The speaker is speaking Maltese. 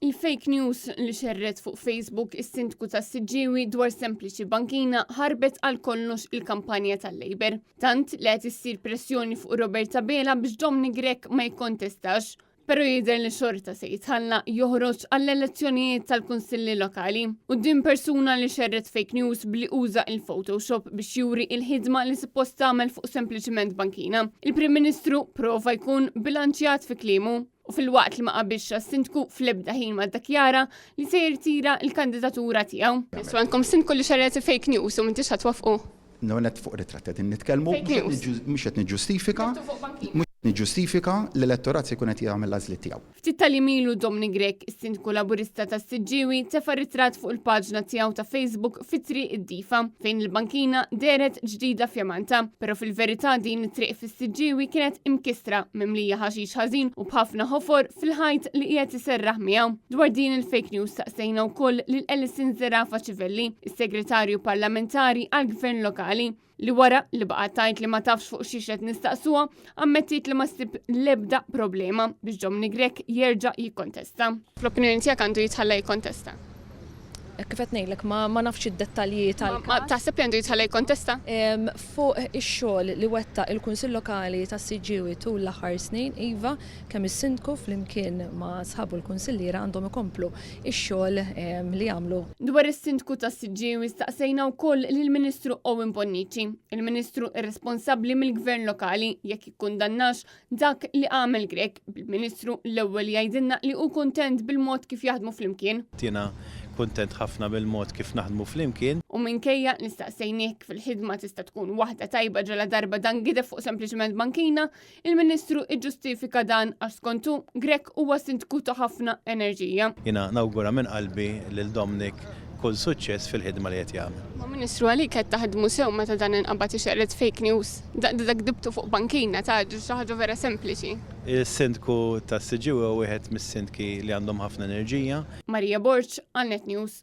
Il-fake news li xerret fuq Facebook is-sindku tas-Siġġiewi dwar Sempliċi Bankina ħarbet għal kollox il-kampanja tal-Labor. Tant li qed issir pressjoni fuq Roberta Bela biex Dominic Grech ma jikkontestax, pero jidher li xorta se jitħalla joħroġ għall-elezzjonijiet tal-kunsilli lokali. U din persuna li xerret fake news bli uża il-Photoshop biex juri il-ħidma li suppost tagħmel fuq sempliċiment Bankina. Il-Prim Ministru prova jkun bilanċjat fi kliemu. U fil-waqt li ma qabilx sindku fl-ebda ħin ma ddakjara li se jirtira l-kandidatura tiegħu. Issa għandkom sindku li xerret fake news u m'intix ħatwafqu. No net fuq ritratti nitkellmu mhux qed niġġustifika l-elettorat se jkun qed jagħmel l-għażliet tiegħu. Ftit tal-imilu Dominic Grech, is-sindku laburista tas-Siġġiewi, tefa' ritratt fuq il-paġna tiegħu ta' Facebook fit-triq id-Difa fejn il-bankina deret ġdida f'Jamanta, però fil-verità din it-triq fis-Siġġiewi kienet imkisra mimlija ħaxix ħażin u b'ħafna ħofor fil-ħajt li qiegħed iserraħ miegħu. Dwar din il-fake news saqsejna wkoll lil Ellison Zerafa Ċivelli, is-segretarju parlamentari għall-Gvern Lokali, li wara li baqgħet tgħid li ma tafx fuq xi qed nistaqsuha, ammettit li ma ssib l-ebda problema biex Dominic Grech jerġa' jikkontesta. Fl-opinjoni tiegħek għandu jitħalla jikkontesta? Kif qed ngħidlek ma nafx id-dettalji tal-każ. Taħseb li għandu jitħalla jikkontesta? Fuq ix-xogħol li wettaq il-Kunsill Lokali tas-Siġġiewi tul l-aħħar snin, iva kemm is-sindku flimkien ma' sħabu l-kunsilliera għandhom ikomplu ix-xogħol li jagħmlu. Dwar is-sindku tas-Siġġiewi staqsejna wkoll lill-Ministru Owen Bonnici, il-Ministru responsabbli mill-Gvern Lokali jekk ikkundannax dak li għamel Grech. Bil-Ministru l-ewwel jgħidilna li hu kuntent bil-mod kif jaħdmu flimkien. Kuntent ħafna bil-mod kif naħdmu flimkien. U minkejja nistaqsejniek fil-ħidma tista' tkun waħda tajba ġala darba dan gidef fuq sempliċement Bankina, il-Ministru iġġustifika dan għax skontu Grech huwa sindku ta' ħafna enerġija. Jiena nawgura minn qalbi lil Dominic kull suċċess fil-ħidma li qed jagħmel. Ma Ministru għalik qed taħdmu sew meta dan inqabad ixerret fake news. Dak dibtu fuq Bankina ta' xi ħaġa vera sempliċi. Is-sindku tas-Siġġiewi huwa wieħed mis-sindki li għandhom ħafna enerġija. Marija Borċ, għal Net News.